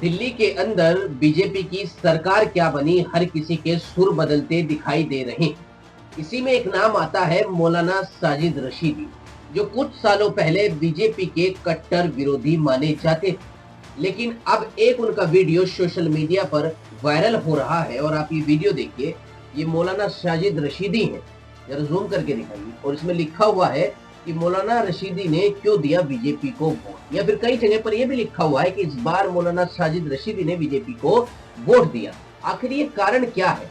दिल्ली के अंदर बीजेपी की सरकार क्या बनी, हर किसी के सुर बदलते दिखाई दे रहे हैं। इसी में एक नाम आता है मौलाना साजिद रशीदी, जो कुछ सालों पहले बीजेपी के कट्टर विरोधी माने जाते थे। लेकिन अब एक उनका वीडियो सोशल मीडिया पर वायरल हो रहा है और आप ये वीडियो देखिए। ये मौलाना साजिद रशीदी है, जरा जूम करके दिखाइए। और इसमें लिखा हुआ है कि मौलाना रशीदी ने क्यों दिया बीजेपी को वोट, या फिर कई जगह पर यह भी लिखा हुआ है कि इस बार मौलाना साजिद रशीदी ने बीजेपी को वोट दिया। आखिर ये कारण क्या है?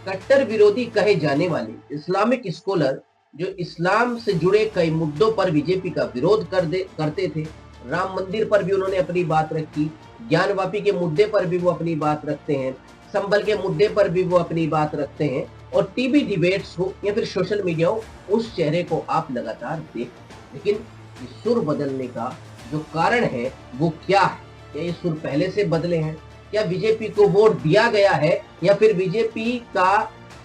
कट्टर विरोधी कहे जाने वाले इस्लामिक स्कॉलर, जो इस्लाम से जुड़े कई मुद्दों पर बीजेपी का विरोध करते थे, राम मंदिर पर भी उन्होंने अपनी बात रखी, ज्ञानवापी के मुद्दे पर भी वो अपनी बात रखते हैं, संबल के मुद्दे पर भी वो अपनी बात रखते हैं, और टीवी डिबेट्स हो या फिर सोशल मीडिया हो, उस चेहरे को आप लगातार देख। लेकिन ये सुर बदलने का जो कारण है वो क्या है? क्या ये सुर पहले से बदले हैं? क्या बीजेपी को वोट दिया गया है, या फिर बीजेपी का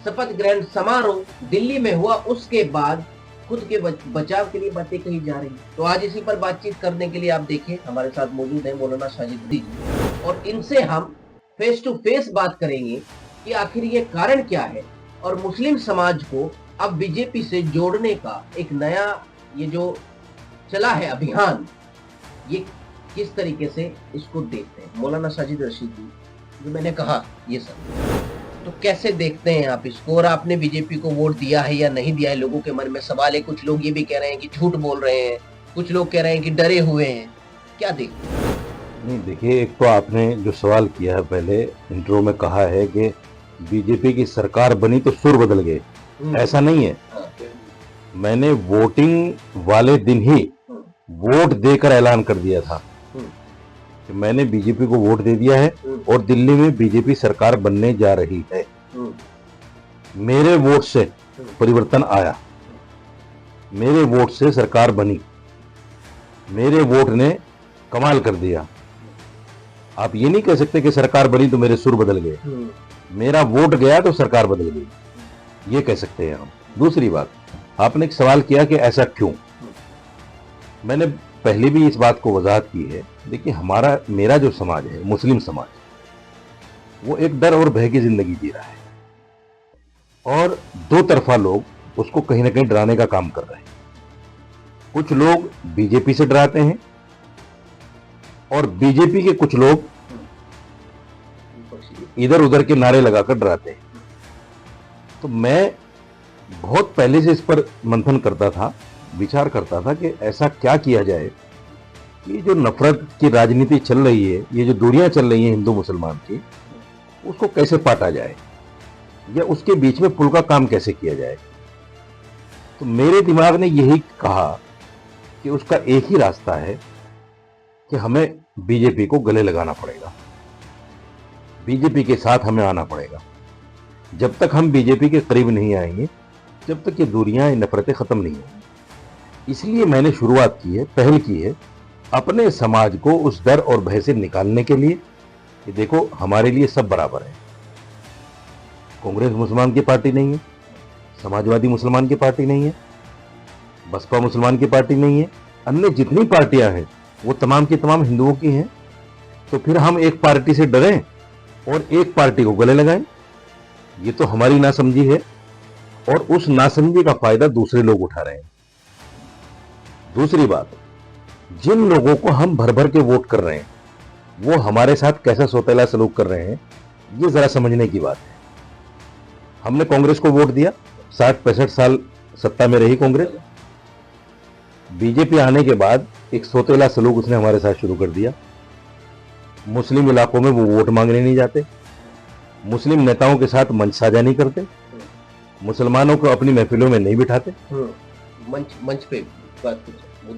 शपथ ग्रहण समारोह दिल्ली में हुआ, उसके बाद खुद के बचाव के लिए बातें कही जा रही हैं? तो आज इसी पर बातचीत करने के लिए आप देखिए हमारे साथ मौजूद है मौलाना साजिद रशीदी जी, और इनसे हम फेस टू फेस बात करेंगे कि आखिर ये कारण क्या है, और मुस्लिम समाज को अब बीजेपी से जोड़ने का एक नया ये जो चला है अभियान, ये किस तरीके से इसको देखते हैं। मौलाना साजिद रशीदी, जो मैंने कहा ये सब, तो कैसे देखते हैं आप इसको? और आपने बीजेपी को वोट दिया है या नहीं दिया है, लोगों के मन में सवाल है। कुछ लोग ये भी कह रहे हैं कि झूठ बोल रहे हैं, कुछ लोग कह रहे हैं कि डरे हुए हैं। क्या देखते हैं? नहीं, देखिए, एक तो आपने जो सवाल किया है, पहले इंट्रो में कहा है कि बीजेपी की सरकार बनी तो सुर बदल गए। ऐसा नहीं है। मैंने वोटिंग वाले दिन ही वोट देकर ऐलान कर दिया था कि मैंने बीजेपी को वोट दे दिया है और दिल्ली में बीजेपी सरकार बनने जा रही है। मेरे वोट से परिवर्तन आया, मेरे वोट से सरकार बनी, मेरे वोट ने कमाल कर दिया। आप ये नहीं कह सकते कि सरकार बनी तो मेरे सुर बदल गए। मेरा वोट गया तो सरकार बदल गई, ये कह सकते हैं हम। दूसरी बात, आपने एक सवाल किया कि ऐसा क्यों। मैंने पहले भी इस बात को वजाहत की है। देखिए, मेरा जो समाज है, मुस्लिम समाज, वो एक डर और भय की जिंदगी जी रहा है, और दो तरफा लोग उसको कहीं ना कहीं डराने का काम कर रहे हैं। कुछ लोग बीजेपी से डराते हैं और बीजेपी के कुछ लोग इधर उधर के नारे लगाकर डराते हैं। तो मैं बहुत पहले से इस पर मंथन करता था, विचार करता था कि ऐसा क्या किया जाए कि जो नफरत की राजनीति चल रही है, ये जो दूरियां चल रही हैं हिंदू मुसलमान की, उसको कैसे पाटा जाए, या उसके बीच में पुल का काम कैसे किया जाए। तो मेरे दिमाग ने यही कहा कि उसका एक ही रास्ता है कि हमें बीजेपी को गले लगाना पड़ेगा, बीजेपी के साथ हमें आना पड़ेगा। जब तक हम बीजेपी के करीब नहीं आएंगे, जब तक ये दूरियां, ये नफरतें खत्म नहीं होंगी। इसलिए मैंने शुरुआत की है, पहल की है, अपने समाज को उस डर और भय से निकालने के लिए कि देखो, हमारे लिए सब बराबर है। कांग्रेस मुसलमान की पार्टी नहीं है, समाजवादी मुसलमान की पार्टी नहीं है, बसपा मुसलमान की पार्टी नहीं है, अन्य जितनी पार्टियां हैं वो तमाम की तमाम हिंदुओं की हैं। तो फिर हम एक पार्टी से डरें और एक पार्टी को गले लगाएं? ये तो हमारी नासमझी है, और उस नासमझी का फायदा दूसरे लोग उठा रहे हैं। दूसरी बात, जिन लोगों को हम भर भर के वोट कर रहे हैं, वो हमारे साथ कैसा सौतेला सलूक कर रहे हैं, ये जरा समझने की बात है। हमने कांग्रेस को वोट दिया, 60-65 साल सत्ता में रही कांग्रेस। बीजेपी आने के बाद एक सौतेला सलूक उसने हमारे साथ शुरू कर दिया। मुस्लिम इलाकों में वो वोट मांगने नहीं जाते, मुस्लिम नेताओं के साथ मंच साझा नहीं करते, मुसलमानों को अपनी महफिलों में नहीं बिठाते। मंच पे बात।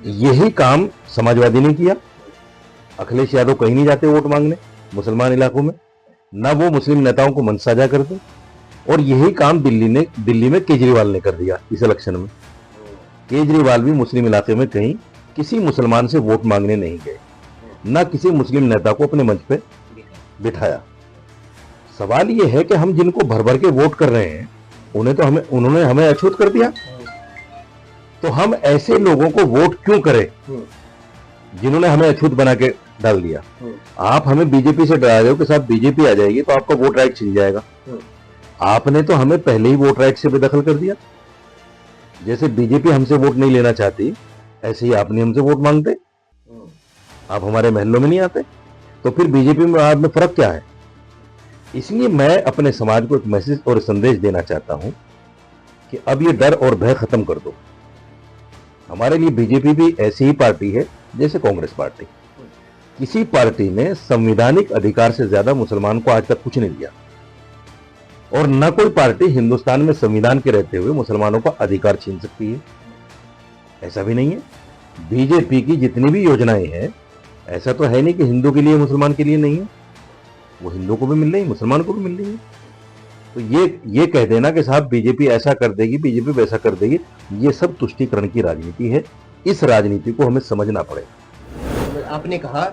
यही काम समाजवादी ने किया। अखिलेश यादव कहीं नहीं जाते वोट मांगने मुसलमान इलाकों में, ना वो मुस्लिम नेताओं को मंच साझा करते। और यही काम दिल्ली में केजरीवाल ने कर दिया इस इलेक्शन में। केजरीवाल भी मुस्लिम इलाके में कहीं किसी मुसलमान से वोट मांगने नहीं गए, ना किसी मुस्लिम नेता को अपने मंच पे बिठाया। सवाल ये है कि हम जिनको भर भर के वोट कर रहे हैं, उन्होंने हमें अछूत कर दिया। तो हम ऐसे लोगों को वोट क्यों करें? जिन्होंने हमें अछूत बना के डाल दिया। आप हमें बीजेपी से डरा रहे हो कि साहब बीजेपी आ जाएगी तो आपका वोट राइट छिन जाएगा। आपने तो हमें पहले ही वोट राइट से बेदखल कर दिया। जैसे बीजेपी हमसे वोट नहीं लेना चाहती, ऐसे ही आपने हमसे वोट मांगते। आप हमारे महलों में नहीं आते, तो फिर बीजेपी में आप में फर्क क्या है? इसलिए मैं अपने समाज को एक मैसेज और संदेश देना चाहता हूं कि अब ये डर और भय खत्म कर दो। हमारे लिए बीजेपी भी ऐसी ही पार्टी है जैसे कांग्रेस पार्टी। किसी पार्टी ने संवैधानिक अधिकार से ज्यादा मुसलमान को आज तक कुछ नहीं दिया, और न कोई पार्टी हिंदुस्तान में संविधान के रहते हुए मुसलमानों का अधिकार छीन सकती है। ऐसा भी नहीं है। बीजेपी की जितनी भी योजनाएं हैं, ऐसा तो है नहीं कि हिंदू के लिए मुसलमान के लिए नहीं है। वो हिंदू को भी मिल रही है, मुसलमान को भी मिल रही है। तो ये कह देना कि साहब बीजेपी ऐसा कर देगी, बीजेपी वैसा कर देगी, ये सब तुष्टीकरण की राजनीति है। इस राजनीति को हमें समझना पड़ेगा। आपने कहा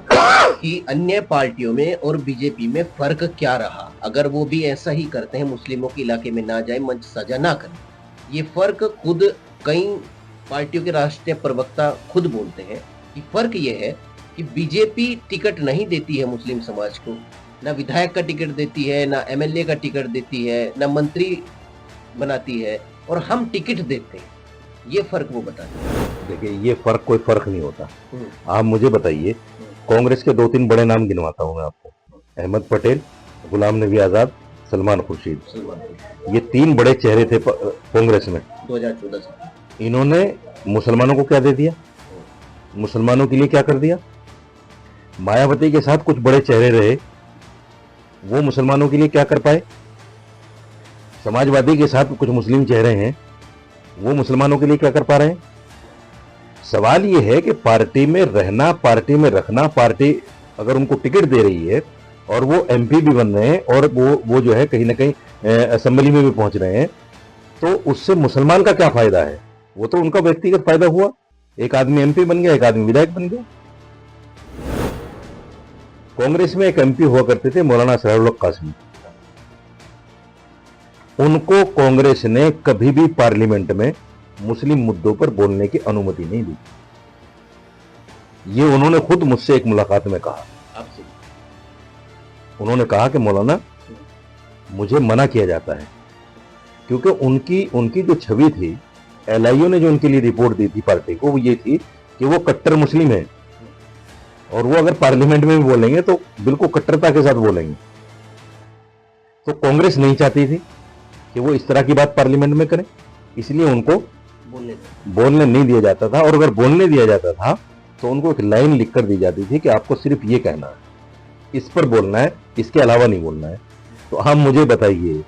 कि अन्य पार्टियों में और बीजेपी में फर्क क्या रहा, अगर वो भी ऐसा ही करते हैं, मुस्लिमों के इलाके में ना जाए, मंच साझा ना करें। ये फर्क खुद कई पार्टियों के राष्ट्रीय प्रवक्ता खुद बोलते हैं कि फर्क ये है कि बीजेपी टिकट नहीं देती है मुस्लिम समाज को, ना विधायक का टिकट देती है, ना एमएलए का टिकट देती है, ना मंत्री बनाती है, और हम टिकट देते हैं। ये फर्क वो बताते हैं। देखिए, ये फर्क कोई फर्क नहीं होता। आप मुझे बताइए, कांग्रेस के 2-3 बड़े नाम गिनवाता हूं मैं आपको। अहमद पटेल, गुलाम नबी आजाद, सलमान खुर्शीद, ये 3 बड़े चेहरे थे कांग्रेस में 2014 से। इन्होंने मुसलमानों को क्या दे दिया? मुसलमानों के लिए क्या कर दिया? मायावती के साथ कुछ बड़े चेहरे रहे, वो मुसलमानों के लिए क्या कर पाए? समाजवादी के साथ कुछ मुस्लिम चेहरे हैं, वो मुसलमानों के लिए क्या कर पा रहे हैं? सवाल ये है कि पार्टी में रहना, पार्टी में रखना, पार्टी अगर उनको टिकट दे रही है और वो एमपी भी बन रहे हैं और वो जो है कहीं ना कहीं असेंबली में भी पहुंच रहे हैं, तो उससे मुसलमान का क्या फायदा है? वो तो उनका व्यक्तिगत फायदा हुआ। एक आदमी एमपी बन गया, एक आदमी विधायक बन गया। कांग्रेस में एक एमपी हुआ करते थे, मौलाना असरारुल हक कासमी। उनको कांग्रेस ने कभी भी पार्लियामेंट में मुस्लिम मुद्दों पर बोलने की अनुमति नहीं दी। ये उन्होंने खुद मुझसे एक मुलाकात में कहा। आपसे उन्होंने कहा कि मौलाना, मुझे मना किया जाता है, क्योंकि उनकी जो छवि थी, एलआईओ ने जो उनके लिए रिपोर्ट दी थी पार्टी को, वो ये थी कि वो कट्टर मुस्लिम है, और वो अगर पार्लियामेंट में भी बोलेंगे तो बिल्कुल कट्टरता के साथ बोलेंगे। तो कांग्रेस नहीं चाहती थी कि वो इस तरह की बात पार्लियामेंट में करें, इसलिए उनको बोलने नहीं दिया जाता था। और अगर बोलने दिया जाता था तो उनको एक लाइन लिख कर दी जाती थी कि आपको सिर्फ ये कहना है, इस पर बोलना है, इसके अलावा नहीं बोलना है। तो आप मुझे बताइए,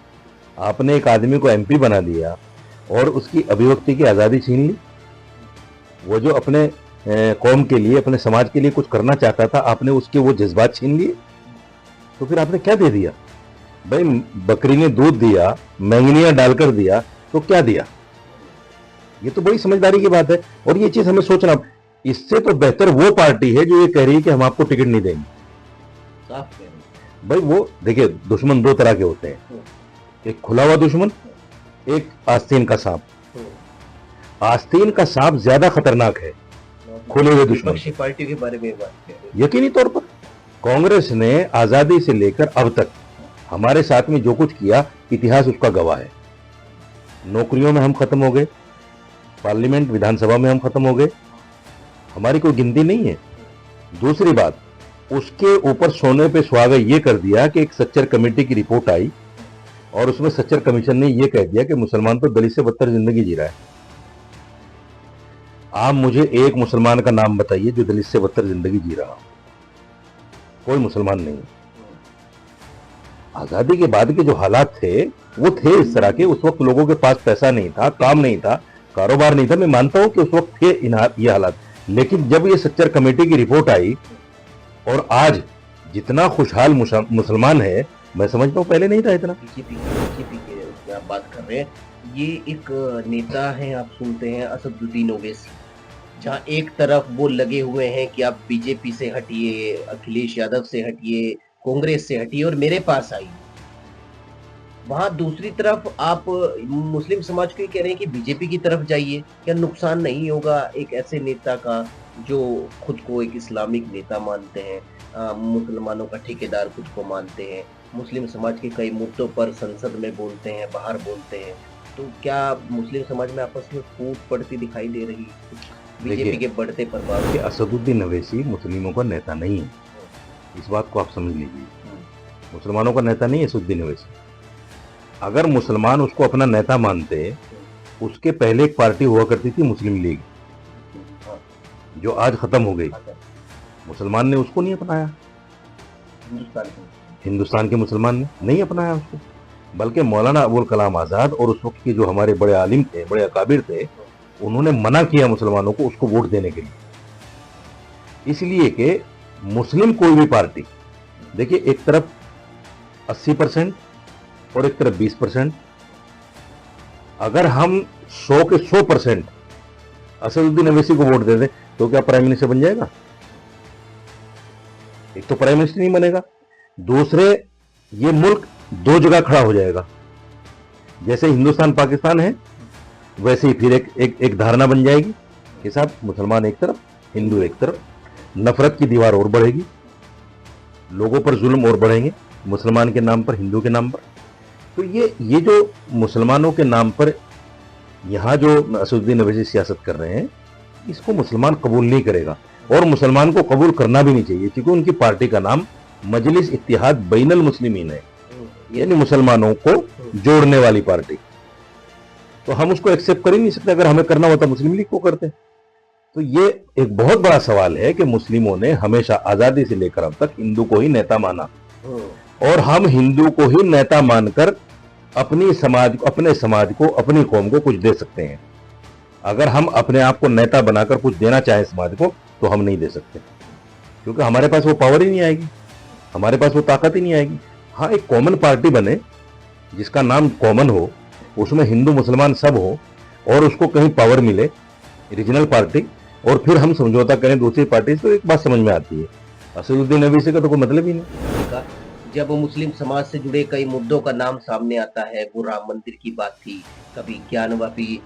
आपने एक आदमी को एमपी बना दिया और उसकी अभिव्यक्ति की आज़ादी छीन ली। वो जो अपने कौम के लिए, अपने समाज के लिए कुछ करना चाहता था, आपने उसके वो जज्बात छीन लिए। तो फिर आपने क्या दे दिया? भाई, बकरी ने दूध दिया, मैंगनियां डालकर दिया, तो क्या दिया? ये तो बड़ी समझदारी की बात है, और ये चीज हमें सोचना। इससे तो बेहतर वो पार्टी है जो ये कह रही है कि हम आपको टिकट नहीं देंगे। साफ कह रहे हैं। भाई, वो देखिए, दुश्मन 2 तरह के होते हैं, एक खुला हुआ दुश्मन, एक आस्तीन का सांप। आस्तीन का सांप ज्यादा खतरनाक है खुले हुए दुश्मन। विपक्षी पार्टी के बारे में बात कर रहे हैं। यकीनी तौर पर कांग्रेस ने आजादी से लेकर अब तक हमारे साथ में जो कुछ किया, इतिहास उसका गवाह है। नौकरियों में हम खत्म हो गए, पार्लियामेंट, विधानसभा में हम खत्म हो गए, हमारी कोई गिनती नहीं है। दूसरी बात, उसके ऊपर सोने पे सुहागा ये कर दिया कि एक सच्चर कमेटी की रिपोर्ट आई और उसमें सच्चर कमीशन ने ये कह दिया कि मुसलमान तो दलित से बदतर जिंदगी जी रहा है। आप मुझे एक मुसलमान का नाम बताइए जो दलित से बदतर जिंदगी जी रहा हो। कोई मुसलमान नहीं। आजादी के बाद के जो हालात थे वो थे इस तरह के। उस वक्त लोगों के पास पैसा नहीं था, काम नहीं था, कारोबार नहीं था। मैं मानता हूं कि उस वक्त थे ये हालात, लेकिन जब ये सच्चर कमेटी की रिपोर्ट आई और आज जितना खुशहाल मुसलमान है, मैं समझता हूं पहले नहीं था इतना। बीजेपी के उसमें आप बात कर रहे हैं, ये एक नेता हैं, आप सुनते हैं, असदुद्दीन ओवैसी, जहां एक तरफ वो लगे हुए हैं कि आप बीजेपी से हटिए, अखिलेश यादव से हटिए, कांग्रेस से हटिए और मेरे पास आइए। वहाँ दूसरी तरफ आप मुस्लिम समाज को ये कह रहे हैं कि बीजेपी की तरफ जाइए, क्या नुकसान नहीं होगा एक ऐसे नेता का जो खुद को एक इस्लामिक नेता मानते हैं, मुसलमानों का ठेकेदार खुद को मानते हैं, मुस्लिम समाज के कई मुद्दों पर संसद में बोलते हैं, बाहर बोलते हैं, तो क्या मुस्लिम समाज में आपस में फूट पड़ती दिखाई दे रही है बीजेपी देखिए के बढ़ते प्रभाव कि से? असदुद्दीन अवैसी मुस्लिमों का नेता नहीं है, इस बात को आप समझ लीजिए। मुसलमानों का नेता नहीं है असदुद्दीन अवैसी। अगर मुसलमान उसको अपना नेता मानते, उसके पहले एक पार्टी हुआ करती थी मुस्लिम लीग, हाँ, जो आज खत्म हो गई। अच्छा, मुसलमान ने उसको नहीं अपनाया, हिंदुस्तान में। हिंदुस्तान के मुसलमान ने नहीं अपनाया उसको, बल्कि मौलाना अबुल कलाम आज़ाद और उस वक्त के जो हमारे बड़े आलिम थे, बड़े अकाबिर थे, उन्होंने मना किया मुसलमानों को उसको वोट देने के लिए। इसलिए कि मुस्लिम कोई भी पार्टी, देखिए एक तरफ 80% और एक तरफ 20%, अगर हम 100 के 100% असदुद्दीन अवैसी को वोट दे दें तो क्या प्राइम मिनिस्टर बन जाएगा? एक तो प्राइम मिनिस्टर नहीं बनेगा, दूसरे ये मुल्क दो जगह खड़ा हो जाएगा। जैसे हिंदुस्तान पाकिस्तान है, वैसे ही फिर एक धारणा बन जाएगी कि साहब मुसलमान एक तरफ, हिंदू एक तरफ, नफरत की दीवार और बढ़ेगी, लोगों पर जुल्म और बढ़ेंगे, मुसलमान के नाम पर, हिंदू के नाम पर। तो ये जो मुसलमानों के नाम पर यहाँ जो असदुद्दीन अवैसी सियासत कर रहे हैं, इसको मुसलमान कबूल नहीं करेगा और मुसलमान को कबूल करना भी नहीं चाहिए, क्योंकि उनकी पार्टी का नाम मजलिस इत्तिहाद बैनुल मुस्लिमीन है, यानी मुसलमानों को जोड़ने वाली पार्टी। तो हम उसको एक्सेप्ट कर ही नहीं सकते। अगर हमें करना होता मुस्लिम लीग को करते। तो ये एक बहुत बड़ा सवाल है कि मुस्लिमों ने हमेशा आजादी से लेकर अब तक हिंदू को ही नेता माना, और हम हिंदू को ही नेता मानकर अपने समाज को, अपनी कौम को कुछ दे सकते हैं। अगर हम अपने आप को नेता बनाकर कुछ देना चाहें समाज को, तो हम नहीं दे सकते, क्योंकि हमारे पास वो पावर ही नहीं आएगी, हमारे पास वो ताकत ही नहीं आएगी। हाँ, एक कॉमन पार्टी बने जिसका नाम कॉमन हो, उसमें हिंदू मुसलमान सब हो, और उसको कहीं पावर मिले, रीजनल पार्टी, और फिर हम समझौता करें दूसरी पार्टी से, तो एक बात समझ में आती है। असदुद्दीन अवैसी का तो कोई मतलब ही नहीं। जब मुस्लिम समाज से जुड़े कई मुद्दों का नाम सामने आता है, वो राम मंदिर की बात थी, कभी ज्ञानवापी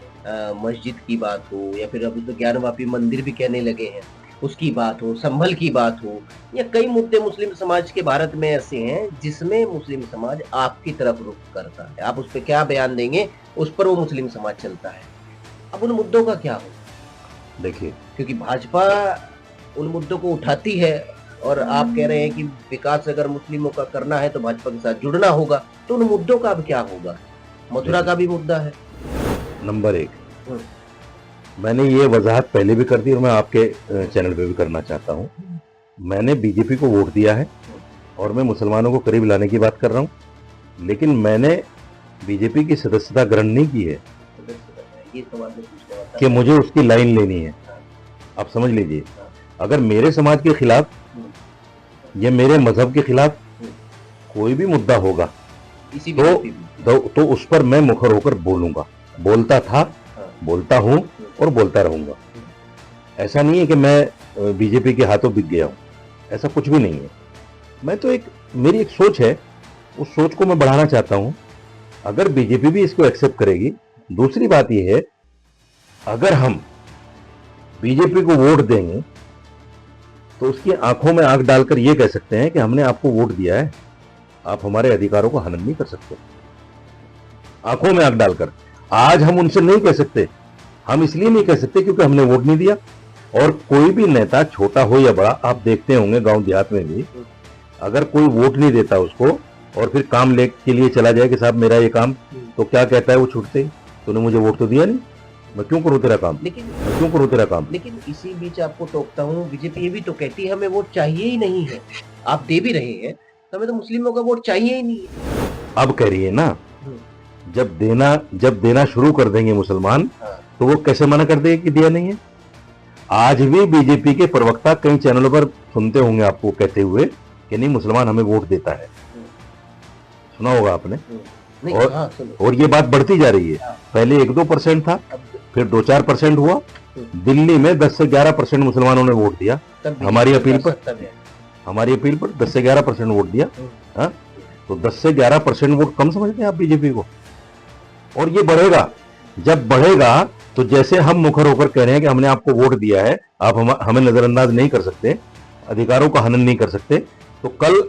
मस्जिद की बात हो, या फिर अभी तो ज्ञानवापी मंदिर भी कहने लगे हैं, उसकी बात हो, संभल की बात हो, या कई मुद्दे मुस्लिम समाज के भारत में ऐसे हैं जिसमें मुस्लिम समाज आपकी तरफ रुख करता है। आप उस पर क्या बयान देंगे, उस पर वो मुस्लिम समाज चलता है। अब उन मुद्दों का क्या हो? देखिए, क्योंकि भाजपा उन मुद्दों को उठाती है, और आप कह रहे हैं कि विकास अगर मुस्लिमों का करना है तो भाजपा के साथ जुड़ना होगा, तो उन मुद्दों का अब क्या होगा? मथुरा का भी मुद्दा है। नंबर 1, मैंने ये वजाहत पहले भी कर दी और मैं आपके चैनल पे भी करना चाहता हूँ। मैंने बीजेपी को वोट दिया है और मैं मुसलमानों को करीब लाने की बात कर रहा हूँ, लेकिन मैंने बीजेपी की सदस्यता ग्रहण नहीं की है ये सवाल मैं पूछने वाला था। कि मुझे उसकी लाइन लेनी है। आप समझ लीजिए, अगर मेरे समाज के खिलाफ या मेरे मजहब के खिलाफ कोई भी मुद्दा होगा, इसी तो उस पर मैं मुखर होकर बोलूंगा, बोलता था, बोलता हूं और बोलता रहूंगा। ऐसा नहीं है कि मैं बीजेपी के हाथों बिक गया हूं, ऐसा कुछ भी नहीं है। मैं तो मेरी एक सोच है, उस सोच को मैं बढ़ाना चाहता हूं। अगर बीजेपी भी इसको एक्सेप्ट करेगी, दूसरी बात यह है, अगर हम बीजेपी को वोट देंगे तो उसकी आंखों में आंख डालकर यह कह सकते हैं कि हमने आपको वोट दिया है, आप हमारे अधिकारों को हनन नहीं कर सकते। आंखों में आंख डालकर आज हम उनसे नहीं कह सकते। हम इसलिए नहीं कह सकते क्योंकि हमने वोट नहीं दिया। और कोई भी नेता, छोटा हो या बड़ा, आप देखते होंगे गांव देहात में भी, अगर कोई वोट नहीं देता उसको और फिर काम ले के लिए चला जाए कि साहब मेरा ये काम, तो क्या कहता है वो छूटते ही, तूने मुझे वोट तो दिया नहीं, मैं क्यों करूं तेरा काम, मैं क्यों करूं तेरा काम। लेकिन इसी बीच आपको टोकता हूँ, बीजेपी ये भी तो कहती है हमें वोट चाहिए ही नहीं है, आप दे भी रहे हैं, हमें तो मुस्लिमों का वोट चाहिए ही नहीं है। अब कह रही है ना, जब देना शुरू कर देंगे मुसलमान, तो वो कैसे मना कर देंगे कि दिया नहीं है। आज भी बीजेपी के प्रवक्ता कई चैनलों पर सुनते होंगे आपको कहते हुए कि नहीं मुसलमान हमें वोट देता है, सुना होगा आपने। और ये बात बढ़ती जा रही है। पहले 1-2% था, फिर 2-4% हुआ। दिल्ली में 10 से 11% मुसलमानों ने वोट दिया हमारी अपील पर 10 से 11% वोट दिया। तो 10 से 11% वोट कम समझते हैं आप बीजेपी को? और ये बढ़ेगा। जब बढ़ेगा तो जैसे हम मुखर होकर कह रहे हैं कि हमने आपको वोट दिया है, आप हमें नजरअंदाज नहीं कर सकते, अधिकारों का हनन नहीं कर सकते, तो कल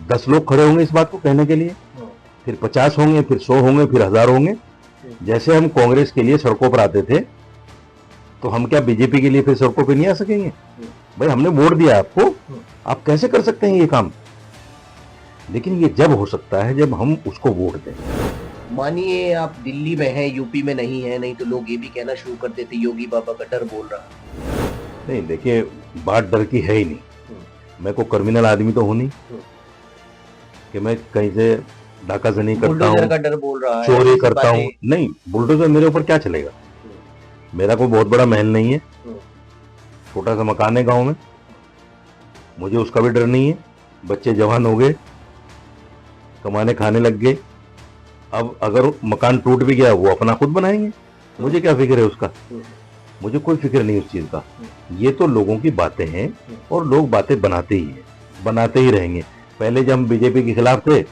10 लोग खड़े होंगे इस बात को कहने के लिए, फिर 50 होंगे, फिर 100 होंगे, फिर 1000 होंगे। जैसे हम कांग्रेस के लिए सड़कों पर आते थे, तो हम क्या बीजेपी के लिए फिर सड़कों पर नहीं आ सकेंगे? भाई हमने वोट दिया आपको, आप कैसे कर सकते हैं ये काम? लेकिन ये जब हो सकता है जब हम उसको वोट दें। मानिए आप दिल्ली में हैं, यूपी में नहीं है, नहीं तो लोग ये भी कहना शुरू कर देते योगी बाबा का डर बोल रहा। नहीं देखिए, बात डर की है ही नहीं। मैं को क्रिमिनल आदमी तो हूं नहीं कि मैं कहीं से डाकाजनी करता बुलडोजर हूँ, का डर बोल रहा है, चोरी ऐसी करता हूँ। बातें। नहीं, बुलडोजर मेरे ऊपर क्या चलेगा? मेरा कोई बहुत बड़ा महल नहीं है, छोटा सा मकान है गांव में, मुझे उसका भी डर नहीं है। बच्चे जवान हो गए, कमाने खाने लग गए, अब अगर मकान टूट भी गया वो अपना खुद बनाएंगे, मुझे क्या फिक्र है उसका? मुझे कोई फिक्र नहीं उस चीज का। ये तो लोगों की बातें हैं और लोग बातें बनाते ही हैं, बनाते ही रहेंगे। पहले जब हम बीजेपी के खिलाफ थे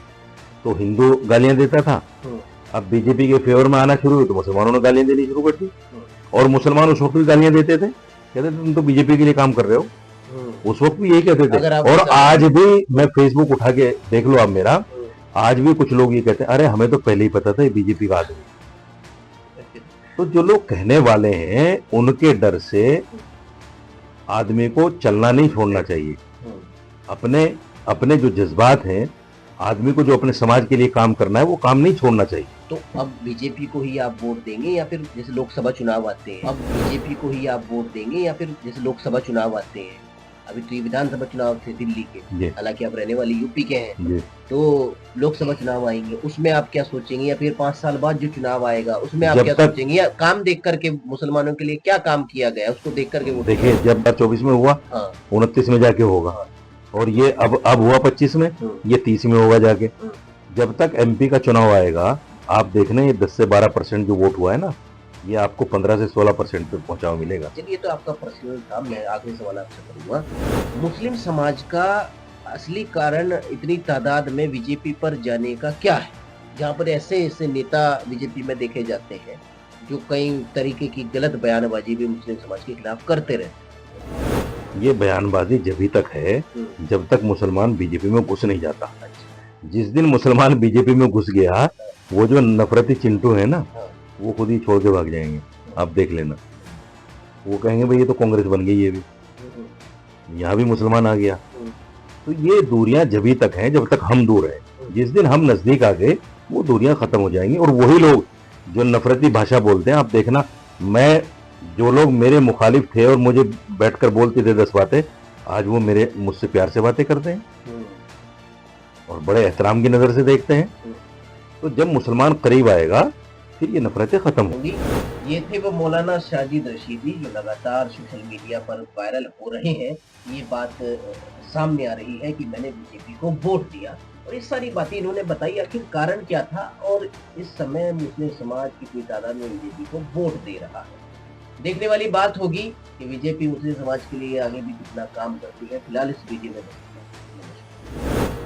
तो हिंदू गालियां देता था, अब बीजेपी के फेवर में आना शुरू हुई तो मुसलमानों ने गालियां देनी शुरू कर दी। और मुसलमान उस वक्त भी गालियां देते थे, कहते थे तुम तो बीजेपी के लिए काम कर रहे हो, उस वक्त भी यही कहते थे। और आज भी मैं फेसबुक उठा के देख लो आप मेरा, आज भी कुछ लोग ये कहते हैं अरे हमें तो पहले ही पता था ये बीजेपी का आदमी। तो जो लोग कहने वाले हैं उनके डर से आदमी को चलना नहीं छोड़ना चाहिए। अपने अपने जो जज्बात हैं, आदमी को जो अपने समाज के लिए काम करना है वो काम नहीं छोड़ना चाहिए। तो अब बीजेपी को ही आप वोट देंगे या फिर जैसे लोकसभा चुनाव आते हैं, अब बीजेपी को ही आप वोट देंगे या फिर जैसे लोकसभा चुनाव आते हैं? अभी तो ये विधानसभा चुनाव थे दिल्ली के, हालांकि आप रहने वाले यूपी के हैं, तो लोकसभा चुनाव आएंगे, उसमें आप क्या सोचेंगे? या फिर 5 साल बाद जो चुनाव आएगा उसमें आप क्या सोचेंगे? या काम देख करके मुसलमानों के लिए क्या काम किया गया उसको देख करके वोट? देखिए, जब 24 में हुआ, 29 में जाके होगा, और ये अब हुआ 25 में, ये 30 में होगा जाके। जब तक एमपी का चुनाव आएगा आप देखना, ये 10 से 12% जो वोट हुआ है ना, ये आपको 15 से 16% पे पहुंचाव मिलेगा। चलिए, तो आपका पर्सनल था, मैं आखिरी सवाल आपसे करूंगा। मुस्लिम समाज का असली कारण इतनी तादाद में बीजेपी पर जाने का क्या है, जहां पर ऐसे ऐसे नेता बीजेपी में देखे जाते हैं जो कई तरीके की गलत बयानबाजी भी मुस्लिम समाज के खिलाफ करते रहते? ये बयानबाजी जब तक है जब तक मुसलमान बीजेपी में घुस नहीं जाता। जिस दिन मुसलमान बीजेपी में घुस गया, वो जो नफरती चिंटू है ना, वो खुद ही छोड़ के भाग जाएंगे। आप देख लेना, वो कहेंगे भाई ये तो कांग्रेस बन गई, ये भी यहाँ भी मुसलमान आ गया। तो ये दूरियां जब तक हैं जब तक हम दूर हैं। जिस दिन हम नजदीक आ गए वो दूरियां खत्म हो जाएंगी। और वही लोग जो नफरती भाषा बोलते हैं, आप देखना, मैं जो लोग मेरे मुखालिफ थे और मुझे बैठकर बोलते थे 10 बातें, आज वो मुझसे प्यार से बातें करते हैं और बड़े एहतराम की नजर से देखते हैं। तो जब मुसलमान करीब आएगा फिर ये नफरतें खत्म होंगी। ये थे वो मौलाना साजिद रशीदी जो लगातार सोशल मीडिया पर वायरल हो रहे हैं। ये बात सामने आ रही है कि मैंने बीजेपी को वोट दिया, और ये सारी बातें इन्होंने बताई। आखिर कारण क्या था और इस समय मुस्लिम समाज की कोई तादाद में बीजेपी को वोट दे रहा है? देखने वाली बात होगी कि बीजेपी मुस्लिम समाज के लिए आगे भी कितना काम करती है। फिलहाल इस वीडियो में